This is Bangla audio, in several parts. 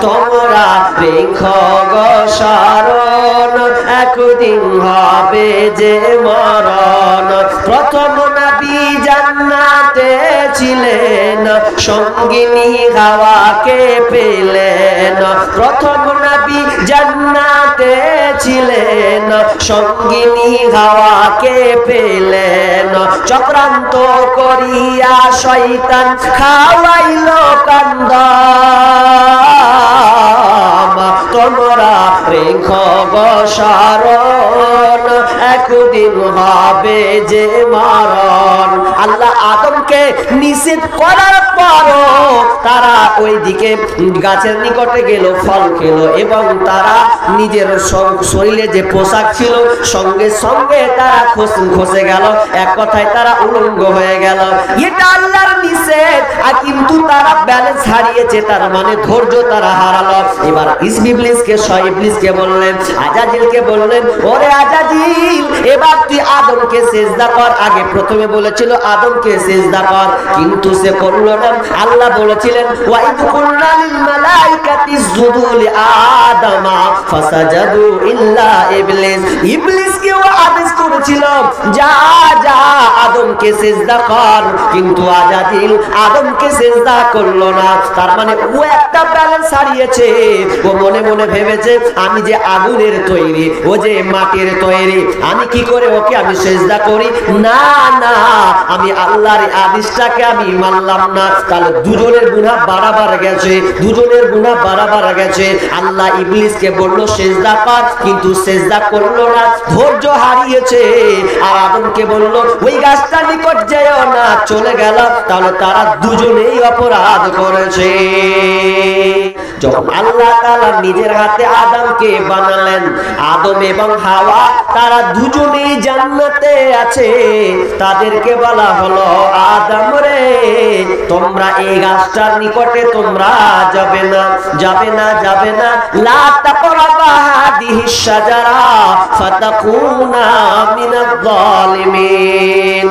তোমরা রেখো গো স্মরণ, একদিন হবে যে মরণ। প্রথম নবী জান্নাতে ছিলেন, সঙ্গিনী হাওয়াকে পেলেন। প্রথম নবী জান্নাতে ছিলেন, সঙ্গিনী হাওয়াকে পেলেন। চক্রান্ত করিয়া শয়তান খাওয়াইল কান্দম, তোমরা রেখো গো স্মরণ, একদিন হবে যে মরণ। আল্লাহ আদমকে নিষেধ করার পরও তারা ওইদিকে গাছের নিকটে গেল, ফল খেলো এবং তারা নিজের শরীরে যে পোশাক ছিল সঙ্গে সঙ্গে তারা খসে গেল। এক কথায় তারা উলঙ্গ হয়ে গেল। এটা আল্লাহর নিষেধ, আর কিন্তু তারা ব্যালেন্স হারিয়েছে, তার মানে ধৈর্য তারা হারালো। এবার ইবলিসকে বললেন, আজাজিলকে বললেন, ওরে আজাজিল, এবার তুই আদমকে সিজদা কর। আগে প্রথমে বলেছিল আদমকে সিজদা কর, কিন্তু সে করলো না। আল্লাহ বলেছিলেন, ওয়াইদ কুলনা লিল মালাইকাতি ইসজুদু লিআদামা ফাসাজাদু ইল্লা ইবলিস। ইবলিসকেও আদেশ করেছিল, যা যা আদমকে সিজদা কর, কিন্তু আজাজিল আদমকে সিজদা করলো না। তার মানে ও একটা ব্যালেন্স হারিয়েছে। ও মনে মনে ভেবেছে, আমি যে আগুনের তৈরি, ও যে মাটির তৈরি, আমি কি করে ওকে আমি সিজদা করি? না না, আমি আল্লাহর আদেশটাকে আমি মানলাম না। তাহলে দুজনের গুনাহ বাড়াবার গেছে, দুজনের গুনাহ বাড়াবার গেছে। আল্লাহ ইবলিসকে বলল সিজদা কর, কিন্তু সিজদা করলো না, ধৈর্য হারিয়েছে। আর আদমকে বলল ওই গাছটা নিকট যেও না, চলে গেল। তাহলে তারা দুজনেই অপরাধ করেছে। যখন আল্লাহ তাআলা নিজের হাতে আদমকে বানালেন, আদম এবং হাওয়া তারা দুজনেই জান্নাতে আছে। তাদেরকে বলা হলো, আদম রে, তোমরা এই গাছটার নিকটে তোমরা যাবে না, যাবে না, যাবে না। লা তাকরাবা হাদিহিশ শাজারা ফাতাকুনা মিনাজ জালিমিন।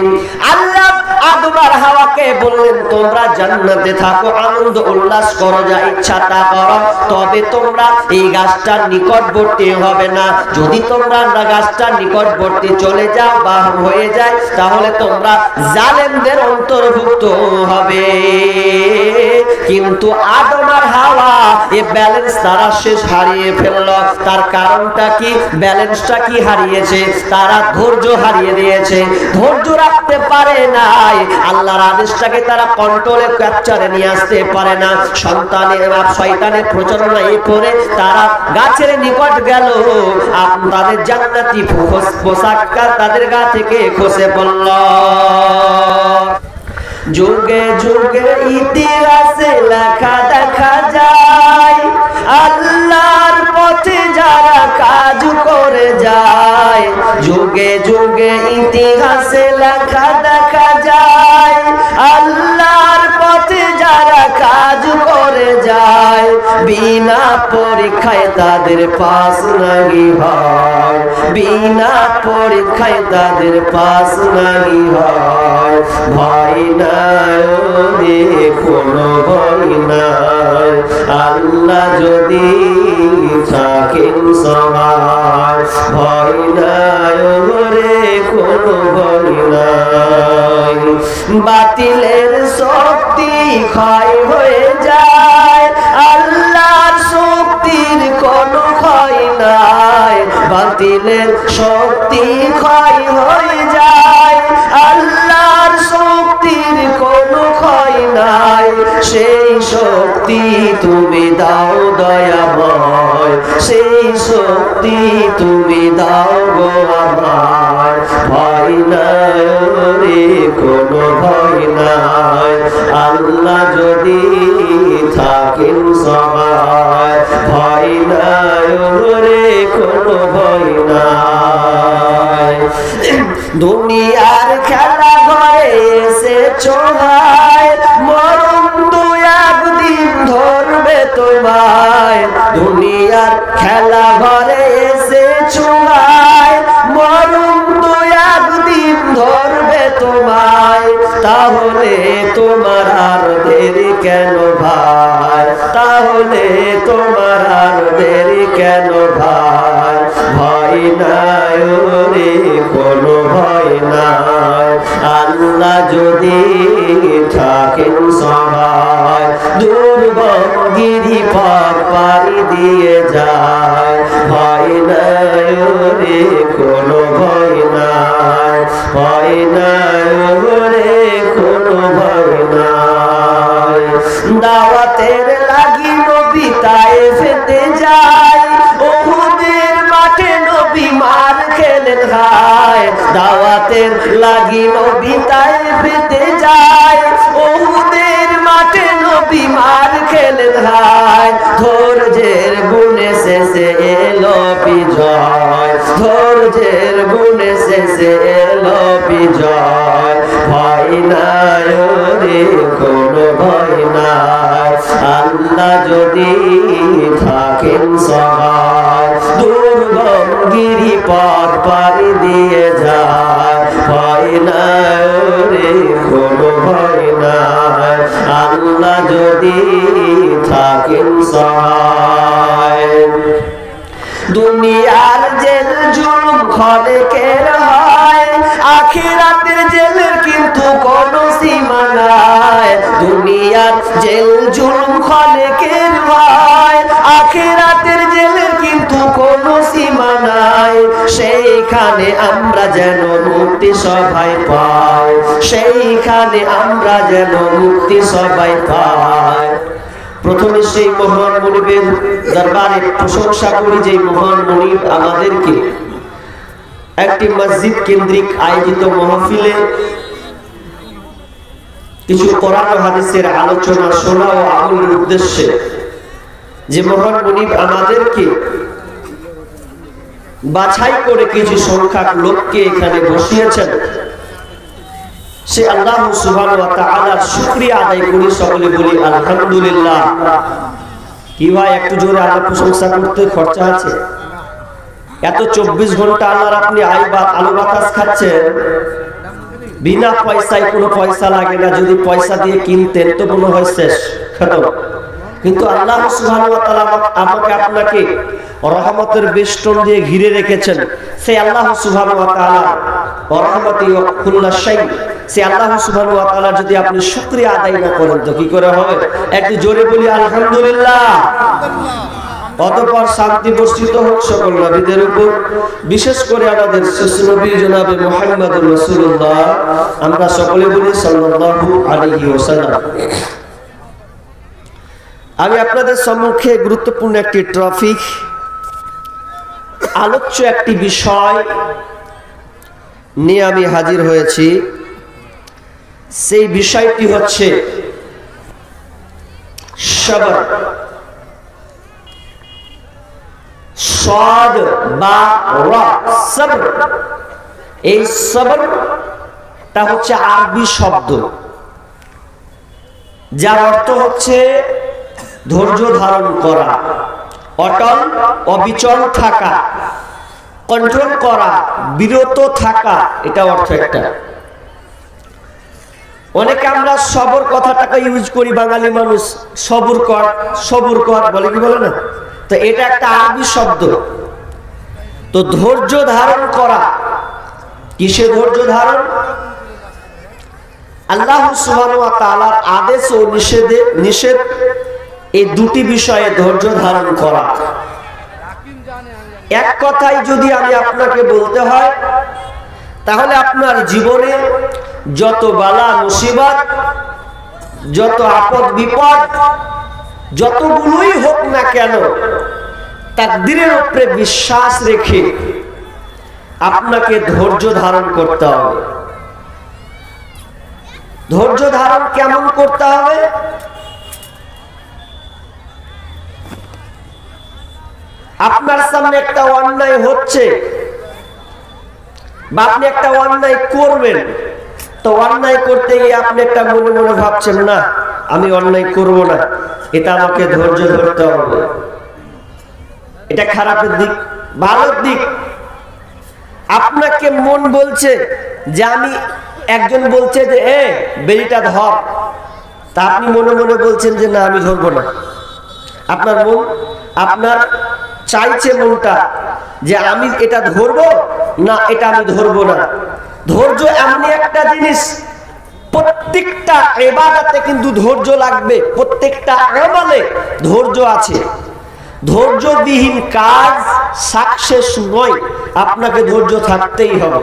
আল্লাহ আদম আর হাওয়াকে বললেন, তোমরা জান্নাতে থাকো, আনন্দ উল্লাস করো, যা ইচ্ছা তা করো, তবে তোমরা এই গাছটার নিকটবর্তী হবে না। যদি তোমরা গাছটার নিকটবর্তী চলে যাও বা হয়ে যায়, তাহলে তোমরা জালেমদের অন্তর্ভুক্ত হবে। কিন্তু আদম আর হাওয়া এই ব্যালেন্স তারা শেষ হারিয়ে ফেলল। তার কারণটা কি? ব্যালেন্সটা কি হারিয়েছে? তারা ধৈর্য হারিয়ে দিয়েছে, ধৈর্য রাখতে পারে নাই। আল্লাহর আদেশটাকে তারা কন্ট্রোলে ক্যাপচারে নিয়ে আসতে পারে না। শয়তানের প্রচারণায় পড়ে তারা গাছের নিকট গেল, তাদের জান্নাতি পোশাকটা তাদের গা থেকে খসে পড়ল। যুগে যুগে ইতিহাসে লেখা দেখা যায়, আল্লাহর পথে যারা কাজ করে যায়। যুগে যুগে ইতিহাসে লেখা দেখা যায়, আল্লাহর পথে যারা কাজ করে যায়। বিনা পরীক্ষায় তাদের পাস নাই হয়, বিনা পরীক্ষায় তাদের পাস নাই হয়। ভয় নাই রে, কোনো ভয় নাই, আল্লাহ যদি থাকেন সবার। ভয় নাই রে, কোনো ভয় নাই। বাতিলের শক্তি ক্ষয় হয়ে যায়, আল্লাহর শক্তির কোনো ক্ষয় নাই। বাতিলের শক্তি ক্ষয় হয়ে যায়, আল্লাহর শক্তির কোনো ক্ষয় নাই। সেই শক্তি তুমি দাও দয়াময়, সেই শক্তি তুমি দাও গো আমায়। ভয় নাই রে, কোনো ভয় নাই, আল্লাহ যদি থাকেন সবাই। ভয় নাই রে, কোনো ভয় নাই। দুনিয়ার খেলা ঘরে এসেছো ভাই, মরণ দু একদিন ধরবে তোমায়। দুনিয়ার খেলা ঘরে এসেছো ভাই, মরণ দু একদিন ধরবে তোমায়। তাহলে তোমার আর দেরি কেন ভাই, তাহলে তোমার আর দেরি কেন ভাই? ভয় নাই রে, কোনো ভয় নাই। আল্লাহ যদি থাকেন সহায়, দুর্গম গিরিপথ পাড়ি দিয়ে যায়। ভয় নাই রে, কোনো ভয় নাই। ভয় নাই রে, কোনো ভয় নাই। দাওয়াতের লাগি নবী তায়েফেতে যায়, উহুদের মাঠে নবী মার খেলেন হায়। দাওয়াতের লাগি নবী তায়েফেতে যায়, উহুদের মাঠে নবী মার খেলেন হায়। ধৈর্যের গুণে শেষে এলো বিজয়, ধৈর্যের গুণে শেষে এলো বিজয়। ভয় নাই রে, কোনো ভয় নাই। আল্লাহ যদি থাকেন সহায়, দুর্গম গিরিপথ পাড়ি দিয়ে যায়। ভয় নাই রে, কোনো ভয় নাই। আল্লাহ যদি থাকেন সহায়। দুনিয়ার জেল জুলুম খলেকের হয়, আখিরাতের জেলের কিন্তু কোনো সীমা নাই। দুনিয়ার জেল জুলুম খলেকের হয়, আখিরাতের জেলের কিন্তু কোনো সীমা নাই। সেইখানে আমরা যেন মুক্তি সবাই পাই, সেইখানে আমরা যেন মুক্তি সবাই পাই। প্রথমে সেই মহান মনিবের দরবারে প্রশংসা করি, যে মহান মনিব আমাদেরকে একটি মসজিদ কেন্দ্রিক আয়োজিত মাহফিলে কিছু কোরআন ও হাদিসের আলোচনা শোনা ও আমলের উদ্দেশ্যে যে মহান মনিব আমাদেরকে বাছাই করে কিছু সংখ্যক লোককে এখানে বসিয়েছেন, সে আল্লাহ সুবহানাহু ওয়া তাআলার শুকরিয়া আদায় করি। সকলে বলি আলহামদুলিল্লাহ। কি ভাই, একটু জোরে আল্লাহর প্রশংসা করতে খরচা আছে? এত 24 ঘন্টা আল্লাহর আপনি আলো বাতাস খাচ্ছেন, বিনা পয়সায়, কোনো পয়সা লাগে না। যদি পয়সা দিয়ে কিনতেন তো মনে হয় শেষ খতম। কিন্তু আল্লাহ সুবহানাহু ওয়া তাআলা আমাকে আপনাকে রহমতের বেষ্টন দিয়ে ঘিরে রেখেছেন। সেই আল্লাহ সুবহানাহু ওয়া তাআলা রহমতি ওয়া কুল্লা শাই, সেই আল্লাহ সুবহানাহু ওয়া তাআলা যদি আপনি শুকরিয়া আদায় না করেন তো কি করে হবে? একটু জোরে বলি আলহামদুলিল্লাহ। অতঃপর শান্তি বর্ষিত হোক সকল নবীদের উপর, বিশেষ করে আমাদের শেষ নবী জনাবে মুহাম্মদুর রাসূলুল্লাহ। আমরা সকলে বলি সাল্লাল্লাহু আলাইহি ওয়াসাল্লাম। আমি আপনাদের সম্মুখে গুরুত্বপূর্ণ একটি টপিক, আলোচ্য একটি বিষয় নিয়ে আমি হাজির হয়েছি। সেই বিষয়টি হচ্ছে সবর। সাদ বা রা, সবর। এই সবরটা হচ্ছে আরবি শব্দ, যার অর্থ হচ্ছে ধৈর্য ধারণ করা, অটল অবিচল থাকা, কন্ট্রোল করা, বিরত থাকা, এটা অর্থ একটা। অনেকে আমরা সবর কথাটাকে ইউজ করি, বাঙালি মানুষ সবুর কর, সবুর কর বলে, কি বলে না? তো এটা একটা আরবি শব্দ। তো ধৈর্য ধারণ করা, কিসে ধৈর্য ধারণ? আল্লাহ সুবহানাহু ওয়া তাআলার আদেশ ও নিষেধ, এই দুটি বিষয়ে ধৈর্য ধারণ করা। এক কথায় যদি আমি আপনাকে বলতে হয়, তাহলে আপনার জীবনে যত বালা মুসিবত, যত আপদ বিপদ, যতগুলোই হোক না কেন, তাকদীরের উপরে বিশ্বাস রেখে আপনাকে ধৈর্য ধারণ করতে হবে। ধৈর্য ধারণ কেমন করতে হবে? আপনার সামনে একটা অন্যায় হচ্ছে, বা আপনি একটা অন্যায় করবেন, তো অন্যায় করতে গিয়ে আপনি একটা মনে মনে ভাবছেন, না আমি অন্যায় করব না, এটা আমাকে ধৈর্য ধরতে হবে। এটা খারাপের দিক। ভালোর দিক, আপনাকে মন বলছে যে আমি, একজন বলছে যে বেড়িটা ধর, তা আপনি মনে মনে বলছেন যে না আমি ধরবো না, আপনার মন আপনার চাইছে মনটা যে আমি এটা ধরবো না এটা আমি ধরবো না। ধৈর্য এমন একটা জিনিস, প্রত্যেকটা ইবাদতে কিন্তু ধৈর্য লাগবে, প্রত্যেকটা আমলে ধৈর্য আছে। ধৈর্যবিহীন কাজ সাকসেস নয়, আপনাকে ধৈর্য থাকতেই হবে।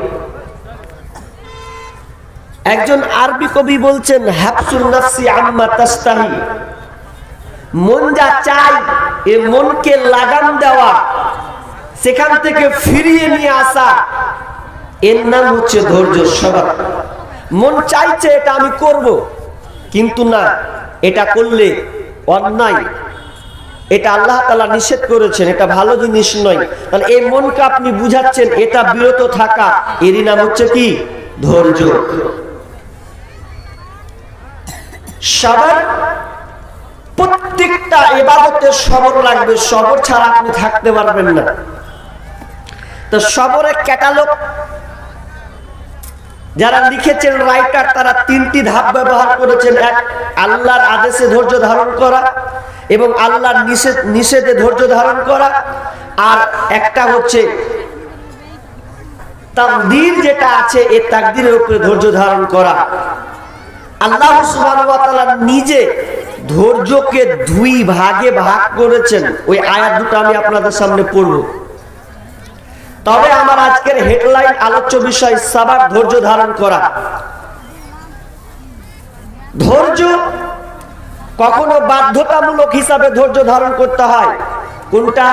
একজন আরবি কবি বলছেন, হাবসুন নাফসি আম্মা তাস্তাহি, মন যা চাই এ মনকে লাগাম দেওয়া, সেখান থেকে ফিরিয়ে নিয়ে আসা, এর নাম হচ্ছে ধৈর্য। সবার মন চাইছে এটা আমি করব, কিন্তু না, এটা করলে অন্যায়, এটা আল্লাহ তাআলা নিষেধ করেছেন, এটা ভালো জিনিস নয়। তাহলে এই মনকে আপনি বুঝাচ্ছেন এটা বিরত থাকা, এরই নাম হচ্ছে কি? ধৈর্য। সবার প্রত্যেকটা ইবাদতে সবর লাগবে, সবর ছাড়া আপনি থাকতে পারবেন না। তো সবরের ক্যাটালগ যারা লিখেছেন রাইটার, তারা তিনটি ধাপ ব্যবহার করেছেন। এক, আল্লাহর আদেশে ধৈর্য ধারণ করা, এবং আল্লাহর নিষেধে ধৈর্য ধারণ করা, আর একটা হচ্ছে তাকদীর যেটা আছে এই তাকদীরের উপরে ধৈর্য ধারণ করা। আল্লাহ সুবহানাহু ওয়া তাআলা নিজে ধৈর্যকে দুই ভাগে ভাগ করেছেন। ওই আয়াত দুটো আমি আপনাদের সামনে পড়ব। তবে আমার আজকের হেডলাইন আলোচ্য বিষয় সাবার, ধৈর্য ধারণ করা। ধৈর্য কখনো বাধ্যতামূলক হিসাবে ধৈর্য ধারণ করতে হয়, কোনটা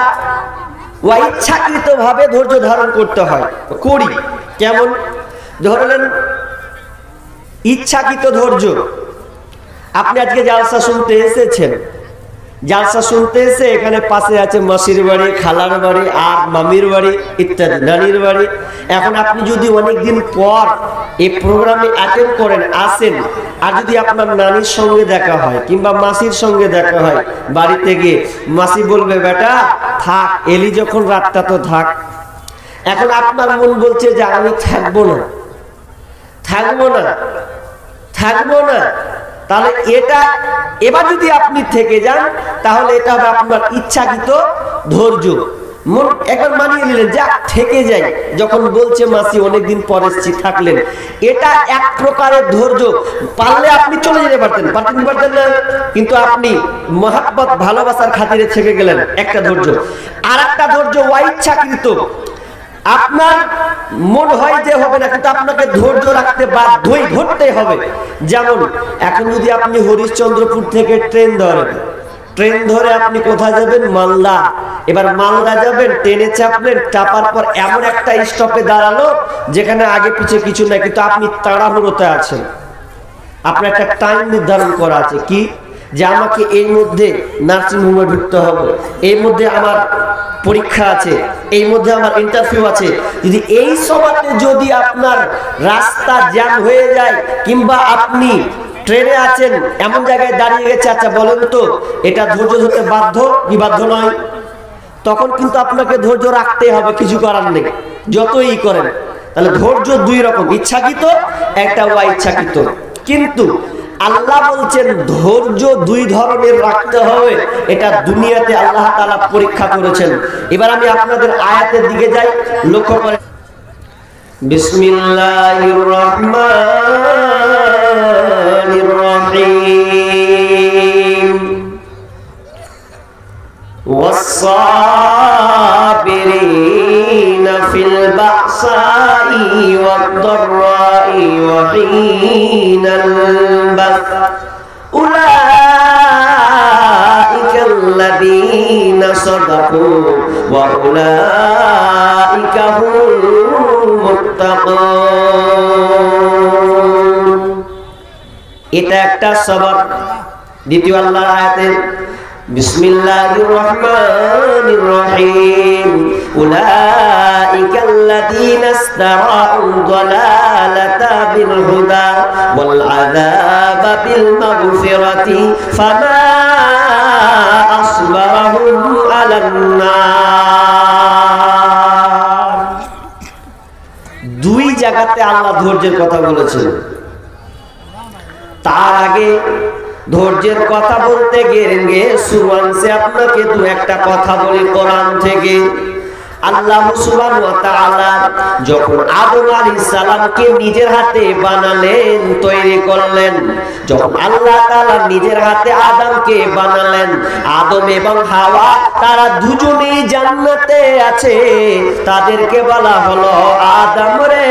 ইচ্ছাকৃত ভাবে ধৈর্য ধারণ করতে হয়, করি। কেমন? ধরলেন ইচ্ছাকৃত ধৈর্য, আপনি আজকে জালসা শুনতে এসেছেন, জালসা শুনতে এসে এখানে পাশে আছে মাসির বাড়ি, খালার বাড়ি, আর মামির বাড়ি ইত্যাদি, নানির বাড়ি। এখন আপনি যদি অনেকদিন পর এই প্রোগ্রামে অ্যাটেন্ড করেন, আসেন, আর যদি আপনার নানির সঙ্গে দেখা হয় কিংবা মাসির সঙ্গে দেখা হয় বাড়িতে গিয়ে, মাসি বলবে বেটা থাক, এলি যখন রাতটা তো থাক। এখন আপনার মন বলছে যে আমি থাকবো না, থাকবো না, থাকবো না। তাহলে এটা এবার যদি আপনি থেকে যান, তাহলে এটা হবে আপনার ইচ্ছাকৃত ধৈর্য। মন একবার মানিয়ে নিলেন যা থেকে যাই, যখন বলছে মাসি অনেকদিন পরে থাকলেন, এটা এক প্রকারের ধৈর্য। পারলে আপনি চলে যেতে পারতেন না, কিন্তু আপনি মহাব্বত ভালোবাসার খাতিরে থেকে গেলেন, একটা ধৈর্য। আর একটা ধৈর্য অইচ্ছাকৃত, আপনার মন হয় যে হবে না, কিন্তু আপনাকে ধৈর্য রাখতে বাধ্যই, ধরতে হবে। যেমন এখন যদি আপনি হরিশ্চন্দ্রপুর থেকে ট্রেন ধরেন, ট্রেন ধরে আপনি কোথায় যাবেন? মালদা। এবার মালদা যাবেন, ট্রেনে চাপলেন, চাপার পর এমন একটা স্টপে দাঁড়ালো যেখানে আগে পিছে কিছু নাই, কিন্তু আপনি তাড়াহুড়োতে আছেন। আপনার একটা টাইম নির্ধারণ করা আছে, কি যে আমাকে এর মধ্যে নার্সিং হোমে ঢুকতে হবে, এর মধ্যে আমার পরীক্ষা আছে, এই মধ্যে আমার ইন্টারভিউ আছে। যদি এই সময়তে যদি আপনার রাস্তা জ্যাম হয়ে যায়, কিংবা আপনি ট্রেনে আছেন, এমন জায়গায় দাঁড়িয়ে গেছে, আচ্ছা বলেন তো এটা ধৈর্য ধরতে বাধ্য কি বাধ্য নয়? তখন কিন্তু আপনাকে ধৈর্য রাখতে হবে, কিছু করার নেই, যতই করেন। তাহলে ধৈর্য দুই রকম, ইচ্ছাকৃত, একটা অইচ্ছাকৃত। কিন্তু আল্লাহ বলছেন ধৈর্য দুই ধরনের রাখতে হবে, এটা দুনিয়াতে আল্লাহ তাআলা পরীক্ষা করেছেন। এবার আমি আপনাদের আয়াতের দিকে যাই, লক্ষ্য করেন। বিসমিল্লাহির রহমানির রহিম। ওয়াস-সাবিরিনা ফিল বাসাই ওয়াদ-দাররাই ওয়া হিনাল বাস উলাইকাল্লাযীনা সাদাকু ওয়া উলাইকা হুমুল মুত্তাকুন। এটা একটা সবর। দ্বিতীয় আল্লাহর আয়াতে বিসমিল্লাহির রহমানির রহিম। উলাইকাল্লাযীনা ইসতারাউ দালালাতা বিল হুদা ওয়াল আযাবা বিল মাগফিরাতি ফামা আসবারহুম আলান নার। দুই জায়গাতে আল্লাহ ধৈর্যের কথা বলেছেন। তার আগে ধৈর্যের কথা বলতে গিয়ে শুরু আনছে আপনাকে দু একটা কথা বলি কোরআন থেকে। আল্লাহ সুবহানাহু ওয়া তাআলা যখন আদম আলাইহিস সালামকে নিজের হাতে বানালেন, তৈরি করলেন, যখন আল্লাহ তাআলা নিজের হাতে আদমকে বানালেন, আদম এবং হাওয়া তারা দুজনেই জান্নাতে আছে। তাদেরকে বলা হলো, আদম রে,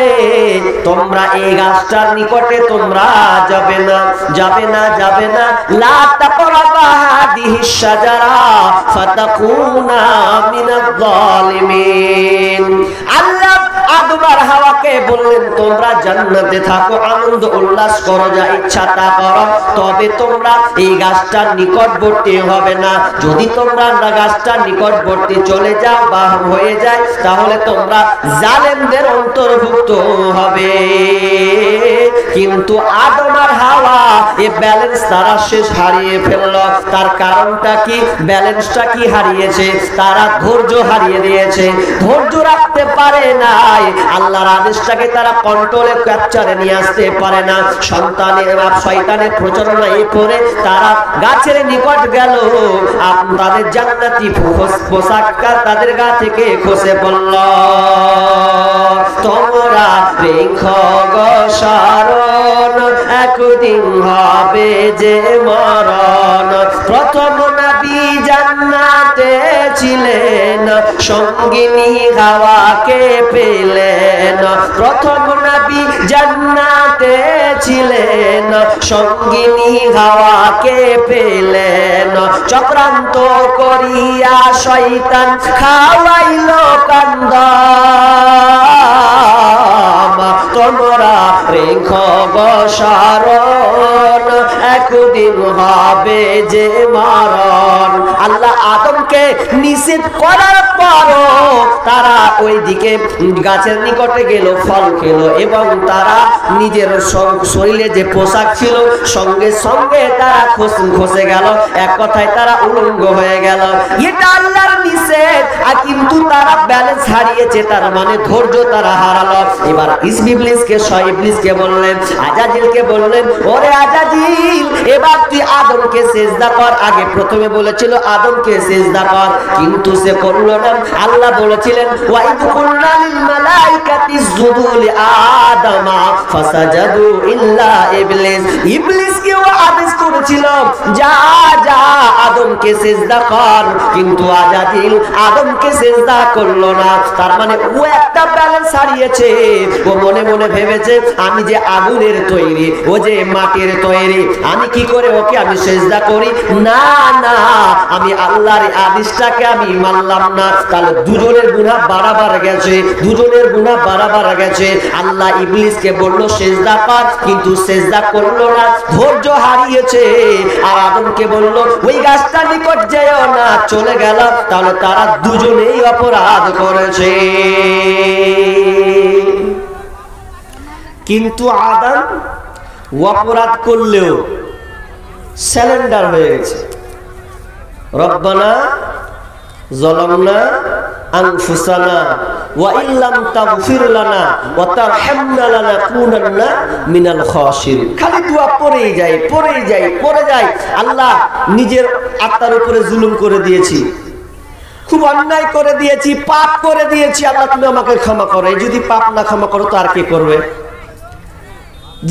তোমরা এই গাছটার নিকটে তোমরা যাবে না, যাবে না, যাবে না, লা তাকরাবা হাদিহিশ শাজারা ফাতাকুনা মিনাজ জালিমিন। আল্লাহ আদম আর হাওয়াকে বললেন, তোমরা জান্নাতে থাকো, আনন্দ উল্লাস করো, যা ইচ্ছা তা করো, তবে তোমরা এই গাছটার নিকটবর্তী হবে না। যদি তোমরা গাছটার নিকটবর্তী চলে যাও বা হয়ে যায়, তাহলে তোমরা জালেমদের অন্তর্ভুক্ত হবে। কিন্তু আদম আর হাওয়া এই ব্যালেন্স তারা শেষ হারিয়ে ফেলল। তার কারণটা কি? ব্যালেন্সটা কি হারিয়েছে? তারা ধৈর্য হারিয়ে দিয়েছে, ধৈর্য রাখতে পারে নাই, আল্লাহর আদেশটাকে তারা কন্ট্রোলে ক্যাপচারে নিয়ে আসতে পারে না। সন্তানের বা শয়তানের প্রচারণায় পড়ে তারা গাছের নিকট গেল, তাদের জান্নাতি পোশাকটা তাদের গা থেকে খসে পড়ল। তোমরা রেখো গো স্মরণ, একদিন হবে যে মরণ। প্রথম নবী জান্নাতে ছিলেন, সঙ্গিনী হাওয়াকে পেলেন। প্রথম নবী জান্নাতে ছিলেন, সঙ্গিনী হাওয়াকে পেলেন। চক্রান্ত করিয়া শয়তান খাওয়াইল কান্দম। তোমরা রেখো গো স্মরণ, একদিন হবে যে মরণ। আল্লাহ আদমকে নিষেধ করার পরও তারা ওইদিকে গাছের নিকটে গেল, ফল খেলো, এবং তারা নিজের শরীরে যে পোশাক ছিল সঙ্গে সঙ্গে তারা খসে গেল। এক কথায় তারা উলঙ্গ হয়ে গেল। এটা আল্লাহর নিষেধ, আর কিন্তু তারা ব্যালেন্স হারিয়েছে, তার মানে ধৈর্য তারা হারালো। এবার ইবলিসকে বললেন, আজাজিলকে বললেন, ওরে আজাজিল, এবার তুই আদমকে সিজদা কর। আগে প্রথমে বলেছিল আদমকে সিজদা কর, কিন্তু সে করল না। আল্লাহ বলেছিলেন, ওয়াইদ কুলনা লিল মালাইকাতি ইসজুদু লি আদামা ফাসাজাদু ইল্লা ইবলিস। ইবলিসকেও আদেশ করেছিল, যা যা আদমকে সিজদা কর, কিন্তু আজাজিল আদমকে সিজদা করলো না। তার মানে ও একটা ব্যালেন্স হারিয়েছে। ও মনে মনে ভেবেছে, আমি যে আগুনের তৈরি, ও যে মাটির তৈরি, আমি কি করে ওকে আমি সিজদা করি? না না, আমি আল্লাহর আদেশটাকে আমি মানলাম না। তাহলে দুজনের গুনাহ বাড়াবার গেছে, দুজনের গুনাহ বাড়াবার গেছে। আল্লাহ ইবলিসকে বলল সিজদা কর, কিন্তু সিজদা করলো না, ধৈর্য হারিয়েছে। আর আদমকে বলল ওই গাছটা নিকট যেও না, চলে গেল। তাহলে তারা দুজনেই অপরাধ করেছে। কিন্তু আদম অপরাধ করলেও স্যালেন্ডার হয়ে গেছে। রব্বানা যালামনা আনফুসানা ওয়া ইল্লাম তাগফির লানা ওয়া তারহামনা লানাকুনান্না মিনাল খাসিরিন। খালি দোয়া পড়েই যায়। আল্লাহ, নিজের আত্মার উপরে জুলুম করে দিয়েছি, খুব অন্যায় করে দিয়েছি, পাপ করে দিয়েছি, আল্লাহ তুমি আমাকে ক্ষমা করো। যদি পাপ না ক্ষমা করো তো আর কে করবে?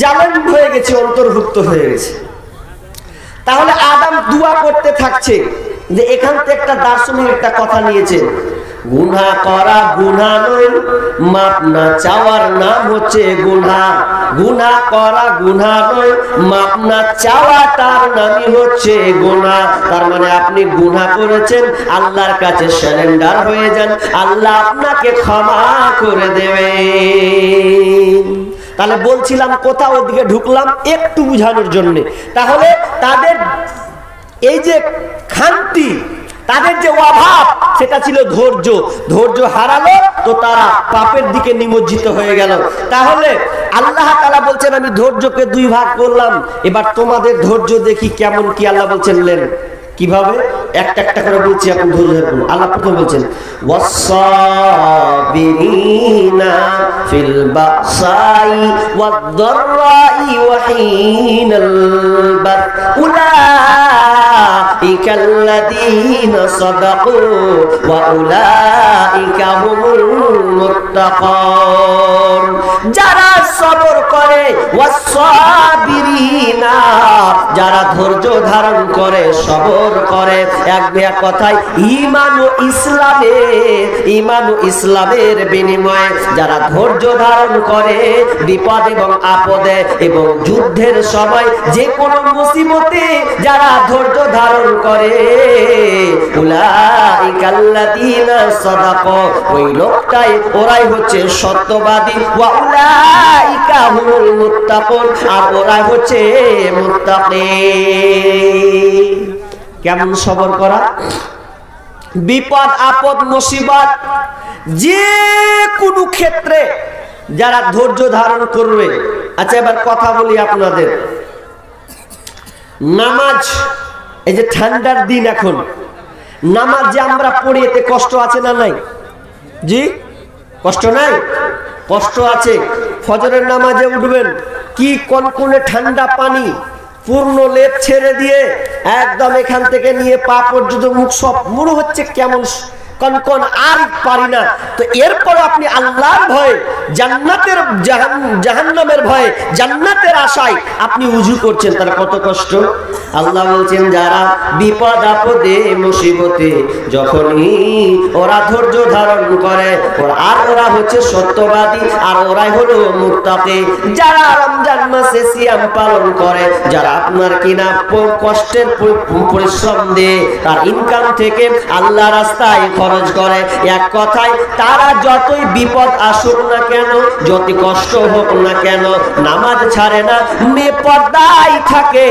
জালেম হয়ে গেছে, অন্তর্ভুক্ত হয়ে গেছে। তাহলে আদম দোয়া করতে থাকছে যে এখান থেকে একটা দার্শনিক একটা কথা নিয়েছে, গুনাহ করা গুনাহ নয়, মাপ না চাওয়ার নাম হচ্ছে গুনাহ। গুনাহ করা গুনাহ নয়, মাপ না চাওয়াটার নামই হচ্ছে গুনাহ। তার মানে আপনি গুনাহ করেছেন, আল্লাহর কাছে সারেন্ডার হয়ে যান, আল্লাহ আপনাকে ক্ষমা করে দেবেন। তাহলে বলছিলাম কোথাও ওদিকে ঢুকলাম একটু বুঝানোর জন্য। তাহলে তাদের এই যে খান্তি, তাদের যে অভাব, সেটা ছিল ধৈর্য। ধৈর্য হারালো তো তারা পাপের দিকে নিমজ্জিত হয়ে গেল। তাহলে আল্লাহ তাআলা বলছেন, আমি ধৈর্যকে দুই ভাগ করলাম, এবার তোমাদের ধৈর্য দেখি কেমন কি। আল্লাহ বলছেন, কিভাবে? একটা একটা করে বলছি, আপনি ধৈর্য ধরুন। আল্লাহ প্রথম বলছেন ওয়াস-সাবিরিনা ফিল বাসাই ওয়াদ-দাররাই ওয়া হিনাল বাস উলাইকাল্লাযীনা সাদাকু ওয়া উলাইকা হুমুল মুত্তাকুন। যারা সবর করে, ওয়াস-সাবিরিনা যারা ধৈর্য ধারণ করে, সবর করে, এক কথায় ঈমান ও ইসলামের বিনিময়ে যারা ধৈর্য ধারণ করে, বিপদ এবং আপদে এবং যুদ্ধের সময় যে কোনো মুসিবতে যারা ধৈর্য ধারণ করে, উলাইকাল্লাযীনা সাদাকু, ওই লোকটাই, ওরাই হচ্ছে সত্যবাদী, ওয়া উলাইকা হুমুল মুত্তাকুন, আর ওরাই হচ্ছে মুত্তাকিন। কেমন সবর করা? বিপদ আপদ মুসিবত যে কোনো ক্ষেত্রে যারা ধৈর্য ধারণ করবে। আচ্ছা, এবার কথা বলি আপনাদের। নামাজ, এই যে ঠান্ডার দিন, এখন নামাজ যে আমরা পড়ি, এতে কষ্ট আছে না নাই? জি, কষ্ট নাই? কষ্ট আছে। ফজরের নামাজে উঠবেন, কি কনকনে ঠান্ডা পানি, পূর্ণ লেপ ছেড়ে দিয়ে একদম এখান থেকে নিয়ে পা পর্যন্ত মুখ সব মনে হচ্ছে কেমন কনকন, আর পারি না। তো এরপর আপনি আল্লাহর ভয়ে, জান্নাতের জাহান্নামের ভয়ে, জান্নাতের আশায় আপনি উযু করছেন, তার কত কষ্ট। আল্লাহ বলছেন যারা বিপদ আপদে মুসিবতে যখনই ওরা ধৈর্য ধারণ করে, আর ওরা হচ্ছে সত্যবাদী, আর ওরাই হলো মুত্তাকি। যারা রমজান মাসে সিয়াম পালন করে, যারা আপনার কিনা কষ্টের পরিশ্রম দিয়ে তার ইনকাম থেকে আল্লাহ রাস্তায় খরচ করে, এক কথায় তারা যতই বিপদ আসুক না কেন, যত কষ্ট হোক না কেন, নামাজ ছাড়ে না, বেপরদায় থাকে,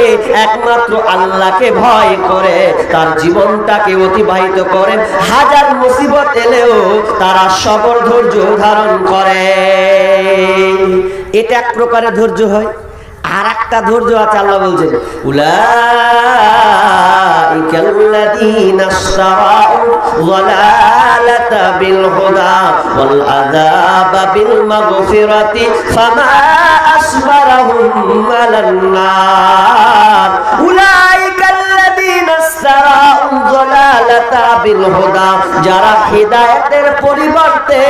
একমাত্র আল্লাহকে ভয় করে তার জীবনটাকে অতিবাহিত করেন। হাজার মুসিবত এলেও তারা সবর ধৈর্য ধারণ করে। এটা এক প্রকারের ধৈর্য হয়। আর একটা ধৈর্য আছে, আল্লাহ বলছেন উলাইকাল্লাযীনা ইশতারাউ যালালাতা বিল হুদা ওয়াল আযাবা বিল মাগফিরাতি ফামা আসবারাহুম আলান নার। উলাইকাল্লাযীনা ইশতারাউ যালালাতা বিল হুদা, যারা হিদায়াতের পরিবর্তে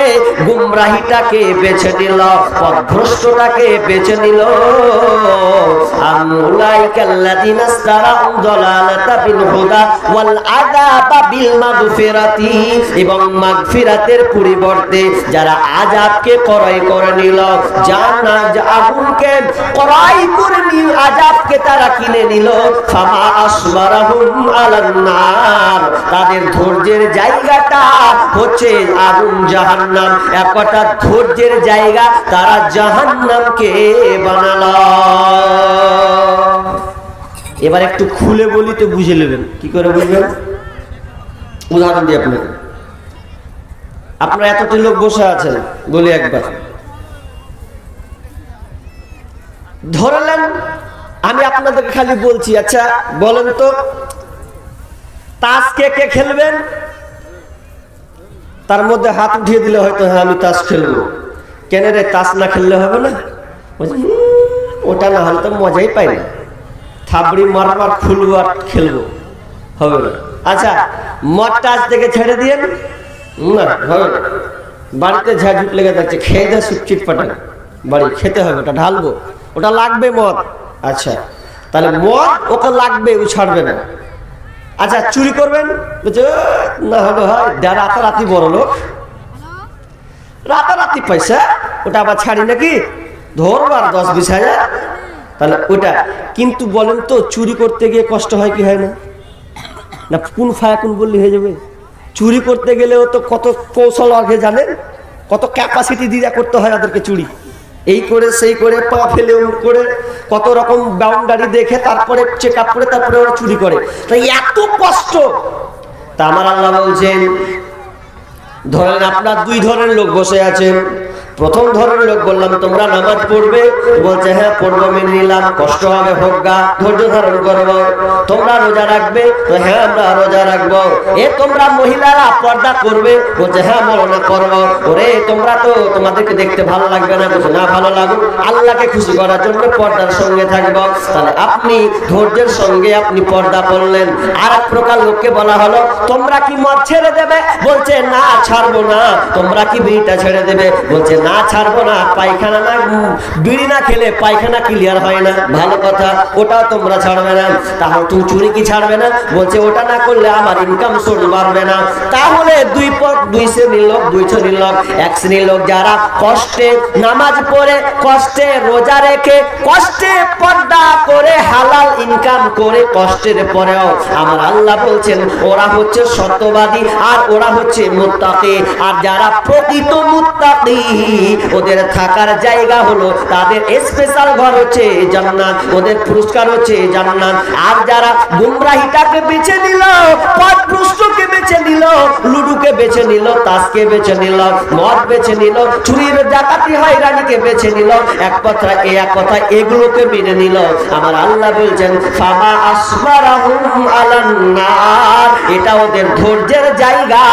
গুমরাহিটাকে বেছে নিল, পথভ্রষ্টতাকে বেছে নিল, উলাইকাল্লাযীনা ইশতারাউ যালালাতা বিল হুদা ওয়াল আযাবা বিল মাগফিরাতি, এবং মাগফিরাতের পরিবর্তে যারা আযাবকে ক্রয় করে নিল, জান্নাত আগুনকে ক্রয় করে নিল, আযাবকে তারা কিনে নিল, ফামা আসবারাহুম আলান নার, তাদের ধৈর্যের জায়গাটা হচ্ছে আগুন জাহান্নাম। একটা ধৈর্যের জায়গা তারা জাহান্নামকে বানালো। এবার একটু খুলে বলি তো বুঝে নেবেন। কি করে বুঝবেন? উদাহরণ দিই আপনাকে। আপনারা এতটি লোক বসে আছেন, বলি একবার ধরলেন, আমি আপনাদেরকে খালি বলছি, আচ্ছা বলেন তো তাস কে কে খেলবেন? তার মধ্যে হাত উঠিয়ে দিলে হয়তো হ্যাঁ আমি তাস খেলবো। কেন রে, তাস না খেললে হবে না? ওটা না হলে তো মজাই পাই না, থাবড়ি মারবার খুলবো আর খেলবো, হবে না। আচ্ছা মদটা আজ থেকে ছেড়ে দিয়ে না, হবে না। বাড়িতে ঝাড়ঝুট লেগে যাচ্ছে, খেয়ে দেয় সুপচিট পাটা, বাড়ি খেতে হবে, ওটা ঢালবো, ওটা লাগবে মদ। আচ্ছা তাহলে মদ ওকে লাগবে, ও ছাড়বে না। আচ্ছা চুরি করবেন, না হলে হয় রাতারাতি বড় লোক, রাতারাতি পয়সা, ওটা আবার ছাড়ি নাকি, ধরবার 10-20 হাজার, তাহলে ওটা। কিন্তু বলেন তো চুরি করতে গিয়ে কষ্ট হয় কি হয় না? না কোন ফায়া কোন বললে হয়ে যাবে? চুরি করতে গেলেও তো কত কৌশল আগে জানেন, কত ক্যাপাসিটি দিয়ে করতে হয় ওদেরকে চুরি। এই করে সেই করে পা ফেলে উঠ করে কত রকম বাউন্ডারি দেখে তারপরে চেক আপ করে তারপরে ওরা চুরি করে। তাই এত কষ্ট। তা আমার আল্লাহ বলছেন ধরেন আপনার দুই ধরনের লোক বসে আছেন, প্রথম ধরনের লোক বললাম তোমরা নামাজ পড়বে, বলছে হ্যাঁ পড়বো, মেনে নিলাম, কষ্ট হবে হোক গা, ধৈর্য ধারণ করবো। তোমরা রোজা রাখবে, তো হ্যাঁ আমরা রোজা রাখবো। এ তোমরা মহিলারা পর্দা করবে, বলছে হ্যাঁ মরনা করবো। ওরে তোমরা তো তোমাদেরকে দেখতে ভালো লাগবে না, বলছে না ভালো লাগুক, আল্লাহকে খুশি করার জন্য পর্দার সঙ্গে থাকবো। তাহলে আপনি ধৈর্যের সঙ্গে আপনি পর্দা করলেন। আর এক প্রকার লোককে বলা হলো তোমরা কি মদ ছেড়ে দেবে, বলছে না ছাড়বো না। তোমরা কি বিড়িটা ছেড়ে দেবে, বলছে না ছাড়বো না। পায়খানা না, বিড়ি না খেলে পায়খানা ক্লিয়ার হয় না, ভালো কথা, ওটাও তোমরা ছাড়বে না। তাহলে তুমি চুরি কি ছাড়বে না, বলছে ওটা না করলে আমার ইনকাম সোর্স বাড়বে না। তাহলে দুই শ্রেণীর লোক, দুই শ্রেণীর লোক। এক শ্রেণীর লোক যারা কষ্টে নামাজ পড়ে, কষ্টে রোজা রেখে, কষ্টে পর্দা করে, হালাল ইনকাম করে, কষ্টের পরেও আমার আল্লাহ বলছেন ওরা হচ্ছে সত্যবাদী আর ওরা হচ্ছে মুত্তাকি। আর যারা প্রকৃত মুত্তাকি ওদের থাকার জায়গা হলো, তাদের স্পেশাল ঘর হচ্ছে জান্নাত, ওদের পুরস্কার হচ্ছে জান্নাত। আর যারা গুমরাহিটাকে বেছে নিল, পথভ্রষ্টকে বেছে নিল, লুডুকে বেছে নিল, তাসকে বেছে নিল, মদ বেছে নিল, চুরির ডাকাতি হয়রানিকে বেছে নিল, এক কথা এগুলোকে মেনে নিল, আমার আল্লাহ বলছেন ফামা আসবারাহুম আলান নার, এটা ওদের ধৈর্যের জায়গা।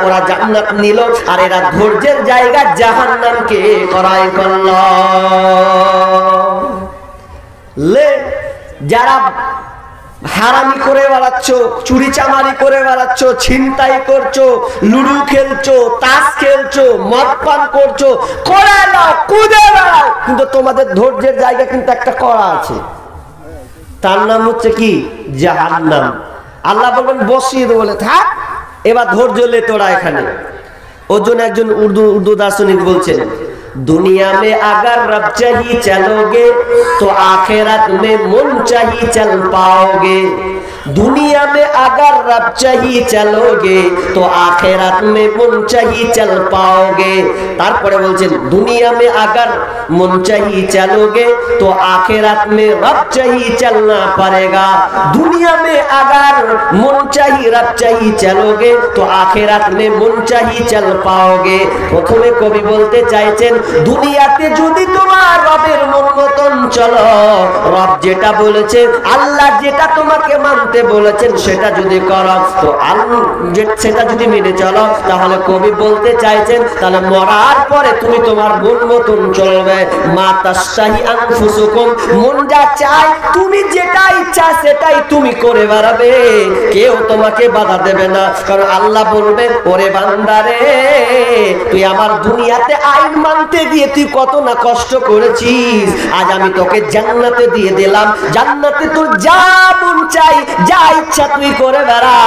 ওরা জান্নাত নিল আর এরা ধৈর্যের জায়গা জাহান্নামকে করাই করল। যারা হারামি করে বেড়াচ্ছ, চুরি চামারি করে বেড়াচ্ছ, ছিনতাই করছো, লুডু খেলছো, তাস খেলছো, মদ পান করছো, করে নাও, কুদে বেড়াও, কিন্তু তোমাদের ধৈর্যের জায়গা কিন্তু একটা করা আছে, তার নাম হচ্ছে কি জাহান্নাম। আল্লাহ বলবেন বসিয়ে দেবো, বলে থাক এবার ধৈর্য লে তোরা এখানে। ওর জন্য একজন উর্দু দার্শনিক বলছেন दुनिया में अगर रब चाहिए चलोगे तो आखिरत में मुन चाहिए चल पाओगे। दुनिया में अगर रब चाहिए चलोगे तो आखिरत में मुन चाहिए चल पाओगे। तारपरे बोलছেন दुनिया में अगर मुन चाहिए चलोगे तो आखिरत में रब चाहिए चलना पड़ेगा। दुनिया में अगर मुन चाहिए रब चाहिए चलोगे तो आखिरत में मुन चाहिए चल पाओगे। প্রথমে কবি বলতে চাইছেন দুনিয়াতে যদি তোমার রবের মন মতন চলো, রব যেটা বলেছে, আল্লাহ যেটা তোমাকে মানতে বলেছেন সেটা যদি করো, তো সেটা যদি মেনে চলো, তাহলে কবি বলতে চাইছেন তাহলে মরার পরে তুমি তোমার মন মতন চলবে। মা তাশতাহি আনফুসুকুম, মন যা চায় তুমি যেটা ইচ্ছা সেটাই তুমি করে বেড়াবে, কেউ তোমাকে বাধা দেবে না। কারণ আল্লাহ বলবে ওরে বান্দারে তুই আমার দুনিয়াতে আইন মানতে গিয়ে তুই কত না কষ্ট করেছিস, আজ আমি তোকে জান্নাতে দিয়ে দিলাম, জান্নাতে তোর যা মন চাই যা ইচ্ছা তুই করে বেড়া,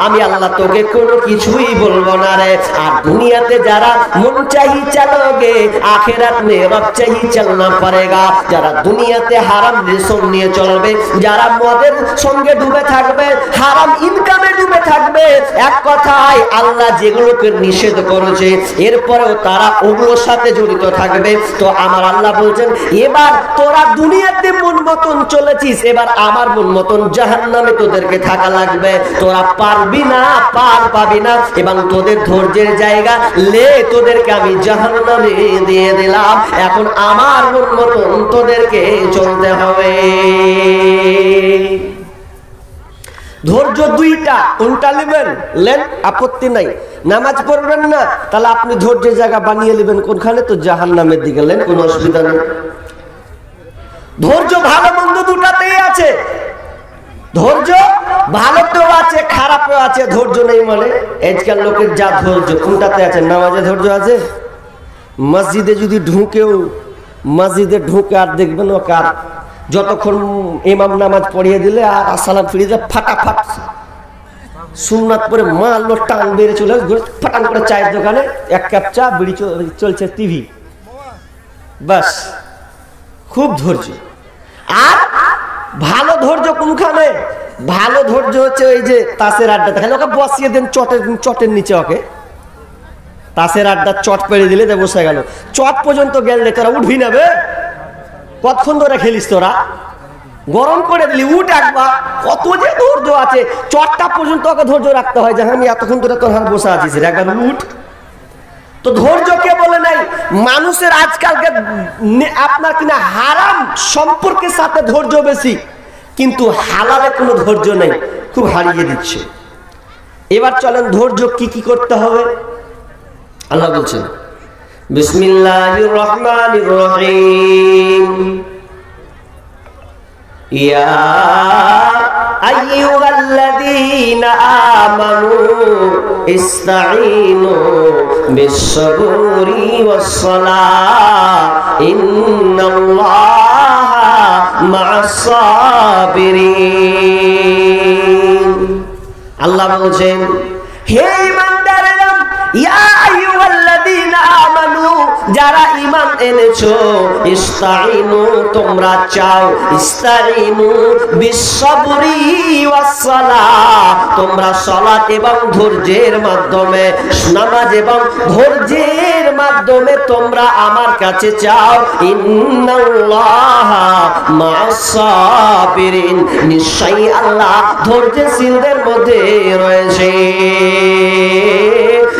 আমি আল্লাহ তোকে কোনো কিছুই বলবো না রে। আর দুনিয়াতে যারা মন চাই চলোগে আখিরাত মে রব চাই চলনা পড়েগা, যারা দুনিয়াতে হারাম রিজক নিয়ে চলবে, যারা মদের সঙ্গে ডুবে থাকবে, হারাম ইনকামে ডুবে থাকবে, এক কথায় আল্লাহ যেগুলোকে নিষেধ করেছে এরপরেও তারা ওগুলোর সাথে জড়িত থাকবে, তো আমার আল্লাহ বলছেন এবার তোরা দুনিয়াতে মন মতন চলেছিস, এবার আমার মন মতন জাহান্নামে তোদেরকে থাকা লাগবে, তোরা পারবি না, পার পাবি না, এবং তোদের ধৈর্যের জায়গা লে তোদেরকে আমি জাহান্নামে দিয়ে দিলাম, এখন আমার মন মতন তোদেরকে চলতে হবে। ধৈর্য দুইটা, কোনটা নেবেন লেন, আপত্তি নাই। নামাজ পড়বেন না তাহলে আপনি ধৈর্যের জায়গা বানিয়ে নেবেন কোনখানে, তো জাহান্নামের দিকে লেন, কোনো অসুবিধা নেই। ধৈর্য ভালো মন্দ দুটাতেই আছে, ধৈর্য ভালোতেও আছে খারাপেও আছে। ধৈর্য নেই মানে আজকাল লোকের যা ধৈর্য, কোনটাতে আছে? নামাজে ধৈর্য আছে? মসজিদে যদি ঢুকেও, মসজিদে ঢুকে আর দেখবেন ও কার যতক্ষণ ইমাম নামাজ পড়িয়ে দিলে আর সালাম ফিরিয়ে যায় ফাটাফাট সুন্নাত পরে মারলো, টান বেড়ে চলে ফাটান করে চায়ের দোকানে এক কাপ চা, বিড়ি চলছে, টিভি, বাস। খুব ধৈর্য। আর ভালো ধৈর্য কোনখানে? ভালো ধৈর্য হচ্ছে ওই যে তাসের আড্ডা দেখালে ওকে বসিয়ে দেন চটের নিচে, ওকে তাসের আড্ডা চট পেড়ে দিলে বসে গেল, চট পর্যন্ত গেলে তোরা উঠবি নেবে, কতক্ষণ ধরে খেলিস তোরা, গরম করে দিলি, উঠ একবার, কত যে ধৈর্য আছে, চটটা পর্যন্ত ওকে ধৈর্য রাখতে হয় যে আমি এতক্ষণ ধরে তোর হাত বসে আছিস, একবার উঠ। তো ধৈর্য কে বলে নাই? মানুষের আজকালকে আপনার কিনা হারাম সম্পর্কের সাথে ধৈর্য বেশি, কিন্তু হালালে কোনো ধৈর্য নেই, খুব হারিয়ে দিচ্ছে। এবার চলেন ধৈর্য কি কি করতে হবে। আল্লাহ বলছেন বিসমিল্লাহির রহমানির রহিম, ইয়া আইয়ুহাল্লাযীনা আমানু ইসতাঈনু বিস-সাবরি ওয়াস-সালাহ ইন্নাল্লাহা মা'আস-সাবিরিন। আল্লাহ বলছেন, হে ঈমানদারেরা, ইয়া আইয়ুহাল্লাযীনা আমানু, যারা ঈমান এনেছো, ইসতাঈনু, তোমরা চাও, ইসতাঈনু বিস-সাবরি ওয়াস-সালাহ, তোমরা সালাত এবং ধৈর্যের মাধ্যমে, নামাজ এবং ধৈর্যের মাধ্যমে তোমরা আমার কাছে চাও। ইন্নাল্লাহা মা'আস-সাবিরিন, নিশ্চয়ই আল্লাহ ধৈর্যশীলদের মধ্যে রয়েছে।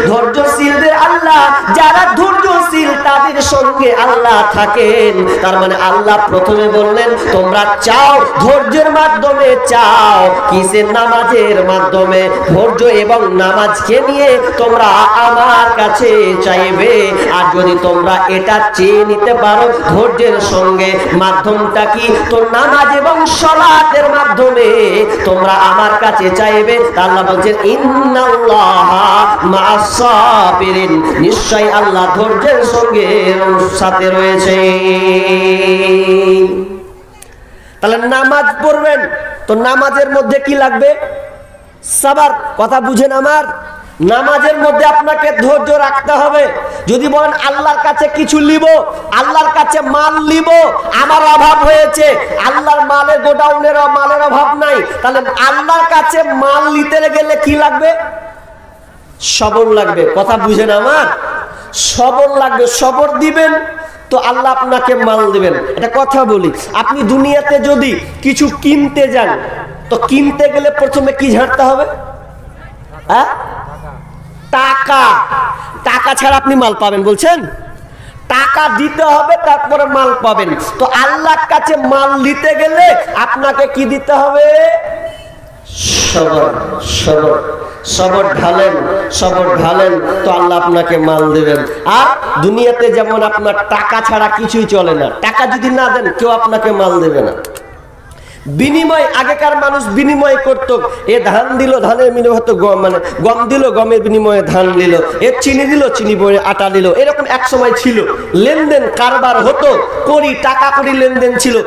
ধৈর্যশীলদের আল্লাহ, যারা ধৈর্যশীল তাদের সঙ্গে আল্লাহ থাকেন। তার মানে আল্লাহ প্রথমে বললেন তোমরা চাও ধৈর্যের মাধ্যমে, চাও কিসের? নামাজের মাধ্যমে। ধৈর্য এবং নামাজকে নিয়ে তোমরা আমার কাছে চাইবে। আর যদি তোমরা এটা চেয়ে নিতে পারো ধৈর্যের সঙ্গে, মাধ্যমটা কি? তো নামাজ এবং সালাতের মাধ্যমে তোমরা আমার কাছে চাইবে। আল্লাহ বলছেন ইন্নাল্লাহা মা'আস-সাবিরিন, নিশ্চয় আল্লাহ ধৈর্যের সঙ্গে সাথে রয়েছে। তাহলে নামাজ পড়বেন, তো নামাজের মধ্যে কি লাগবে? সাবার। কথা বুঝেন আমার? নামাজের মধ্যে আপনাকে ধৈর্য রাখতে হবে। যদি বলেন আল্লাহর কাছে কিছু লিব, আল্লাহর কাছে মাল লিব, আমার অভাব হয়েছে, আল্লাহর মালের গোডাউনের মালের অভাব নাই, তাহলে আল্লাহর কাছে মাল নিতে গেলে কি লাগবে? সবর লাগবে। কথা বুঝেন আমার? সবর লাগবে। সবর দিবেন তো আল্লাহ আপনাকে মাল দিবেন। এটা কথা বলি, আপনি দুনিয়াতে যদি কিছু কিনতে যান, তো কিনতে গেলে প্রথমে কি ঝাড়তে হবে? হ্যাঁ, টাকা। টাকা ছাড়া আপনি মাল পাবেন বলছেন? টাকা দিতে হবে, তারপরে মাল পাবেন। তো আল্লাহর কাছে মাল দিতে গেলে আপনাকে কি দিতে হবে? সবর। সবর সবর ঢালেন, সবর ঢালেন তো আল্লাহ আপনাকে মাল দেবেন। আর দুনিয়াতে যেমন আপনার টাকা ছাড়া কিছুই চলে না, টাকা যদি না দেন কেউ আপনাকে মাল দেবে না। বিনিময়, আগেকার মানুষ বিনিময় করত, এ ধান দিল, ধানের বিনিময়ে হতো গম, মানে গম দিল, গমের বিনিময়ে ধান দিল, এ চিনি দিল, চিনি বয়ে আটা দিল। এরকম এক সময় ছিল, লেনদেন কারবার হতো, করি টাকা করি লেনদেন ছিল।